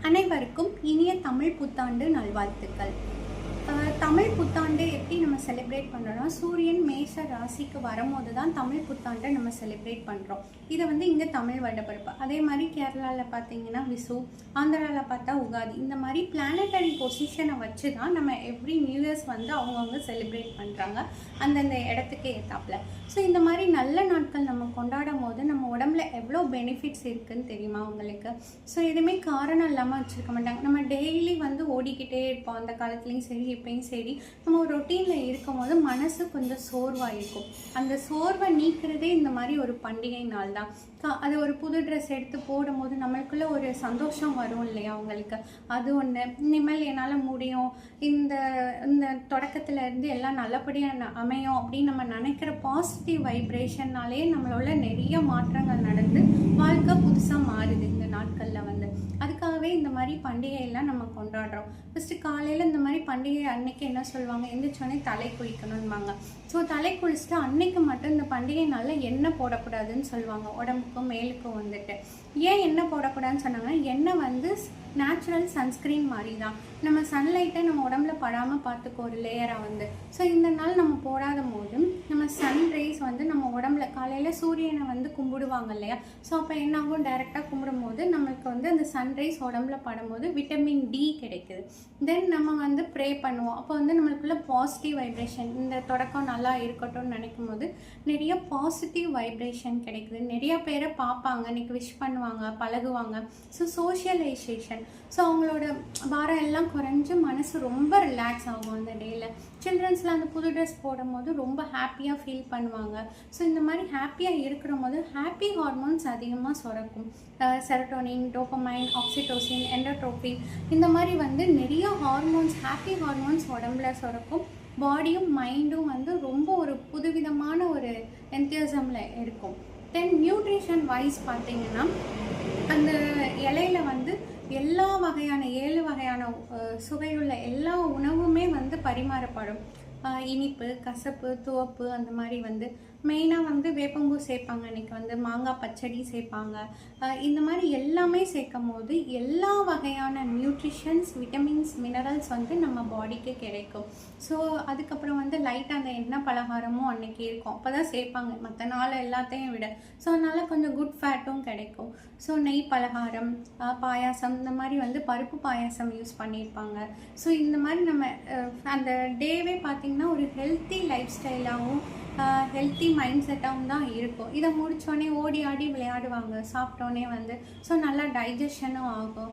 அனைவருக்கும் இனிய தமிழ் புத்தாண்டு நல்வாழ்த்துக்கள். தமிழ் புத்தாண்டு எப்படி நம்ம செலிப்ரேட் பண்ணுறோம்னா, சூரியன் மேஷ ராசிக்கு வரும்போது தான் தமிழ் புத்தாண்டை நம்ம செலிப்ரேட் பண்ணுறோம். இதை இங்கே தமிழ் வருடப்பிறப்பு. அதே மாதிரி கேரளாவில் பார்த்தீங்கன்னா விசு, ஆந்திராவில் பார்த்தா உகாதி. இந்த மாதிரி பிளானட்டரி பொசிஷனை வச்சு தான் நம்ம எவ்ரி நியூ இயர்ஸ் அவங்கவுங்க செலிப்ரேட் பண்ணுறாங்க அந்தந்த இடத்துக்கு ஏற்றாப்புல. ஸோ இந்த மாதிரி நல்ல நாட்கள் நம்ம கொண்டாடும் போது நம்ம உடம்புல எவ்வளோ பெனிஃபிட்ஸ் இருக்குதுன்னு தெரியுமா உங்களுக்கு? ஸோ எதுவுமே காரணம் இல்லாமல் வச்சுருக்க மாட்டாங்க. நம்ம டெய்லி ஓடிக்கிட்டே இருப்போம். அந்த காலத்துலேயும் சரி இப்பயும் சரி நம்ம ஒரு ரொட்டீனில் இருக்கும் போது மனசு கொஞ்சம் சோர்வாக இருக்கும். அந்த சோர்வை நீக்கிறதே இந்த மாதிரி ஒரு பண்டிகை நாள் தான். அது ஒரு புது ட்ரெஸ் எடுத்து போடும்போது நம்மளுக்குள்ள ஒரு சந்தோஷம் வரும் இல்லையா அவங்களுக்கு. அது ஒன்று. இனிமேல் என்னால் முடியும், இந்த இந்த தொடக்கத்தில் இருந்து எல்லாம் நல்லபடியாக அமையும் அப்படின்னு நம்ம நினைக்கிற பாசிட்டிவ் வைப்ரேஷன்னாலே நம்மளோட நிறைய மாற்றங்கள் நடந்து வாழ்க்கை புதுசாக மாறுது இந்த நாட்களில் அதுக்காகவே இந்த மாதிரி பண்டிகையெல்லாம் நம்ம கொண்டாடுறோம். ஃபஸ்ட்டு காலையில் இந்த மாதிரி பண்டிகை அன்னைக்கு என்ன சொல்லுவாங்க, எந்திரிச்சோடனே தலை குளிக்கணும்பாங்க. ஸோ தலை குளிச்சுட்டு அன்னைக்கு மட்டும் இந்த பண்டிகை நாளில் எண்ணெய் போடக்கூடாதுன்னு சொல்லுவாங்க. உடம்புக்கும் மேலுக்கும் ஏன் எண்ணெய் போடக்கூடாதுன்னு சொன்னாங்கன்னா, எண்ணெய் நேச்சுரல் சன்ஸ்க்ரீன் மாதிரி தான். நம்ம சன்லைட்டை நம்ம உடம்புல படாமல் பார்த்துக்கோ ஒரு லேயராக ஸோ இந்த நாள் நம்ம போடாத போதும் நம்ம சன்ரைஸ் நம்ம உடம்புல காலையில் சூரியனை கும்பிடுவாங்க இல்லையா. ஸோ அப்போ என்னாகும், டைரெக்டாக கும்பிடும்போது நம்மளுக்கு அந்த சன்ரைஸ் உடம்புல படும்போது விட்டமின் டி கிடைக்குது. தென் நம்ம ப்ரே பண்ணுவோம். அப்போ நம்மளுக்குள்ள பாசிட்டிவ் வைப்ரேஷன், இந்த தொடக்கம் நல்லா இருக்கட்டும்னு நினைக்கும் போது நிறைய பாசிட்டிவ் வைப்ரேஷன் கிடைக்குது. நிறைய பேரை பார்ப்பாங்க, இன்னைக்கு விஷ் பண்ணுவாங்க, பழகுவாங்க. ஸோ சோஷியலைசேஷன், ஸோ அவங்களோட பாரம் எல்லாம் குறைஞ்சு மனசு ரொம்ப ரிலாக்ஸ் ஆகும் அந்த டேயில். சில்ட்ரன்ஸில் அந்த புது ட்ரெஸ் போடும் போது ரொம்ப ஹாப்பியாக ஃபீல் பண்ணுவாங்க. ஸோ இந்த மாதிரி ஹாப்பியாக இருக்கிற போது ஹாப்பி ஹார்மோன்ஸ் அதிகமாக சுரக்கும். செரட்டோனின், டோபமைன், ஆக்சிடோசின், எண்டோட்ரோபின், இந்த மாதிரி நிறைய ஹார்மோன்ஸ், ஹாப்பி ஹார்மோன்ஸ் உடம்புல சுரக்கும். பாடியும் மைண்டும் ரொம்ப ஒரு புதுவிதமான ஒரு என்தியூசமில் இருக்கும். தென் நியூட்ரிஷன் வைஸ் பார்த்தீங்கன்னா, அந்த இலையில எல்லா வகையான 7 வகையான சுவையுள்ள எல்லா உணவுமே பரிமாறப்படும். இனிப்பு, கசப்பு, துவப்பு, அந்த மாதிரி மெயினாக வேப்பம்பூ சேர்ப்பாங்க. அன்றைக்கி மாங்காய் பச்சடி சேர்ப்பாங்க. இந்த மாதிரி எல்லாமே சேர்க்கும் போது எல்லா வகையான நியூட்ரிஷன்ஸ், விட்டமின்ஸ், மினரல்ஸ் நம்ம பாடிக்கு கிடைக்கும். ஸோ அதுக்கப்புறம் லைட்டாக அந்த எண்ணெய் பலகாரமும் அன்றைக்கி இருக்கும். அப்போ தான் சேர்ப்பாங்க மற்ற நாள் எல்லாத்தையும் விட. ஸோ அதனால் கொஞ்சம் குட் ஃபேட்டும் கிடைக்கும். ஸோ நெய் பலகாரம், பாயாசம், இந்த மாதிரி பருப்பு பாயாசம் யூஸ் பண்ணியிருப்பாங்க. ஸோ இந்த மாதிரி நம்ம அந்த டேவே பார்த்திங்கன்னா ஒரு ஹெல்த்தி லைஃப் ஸ்டைலாகவும் ஹெல்த்தி மைண்ட் செட்டாகவும் தான் இருக்கும். இதை முடித்தோடனே ஓடி ஆடி விளையாடுவாங்க. சாப்பிட்டோன்னே ஸோ நல்லா டைஜஷனும் ஆகும்.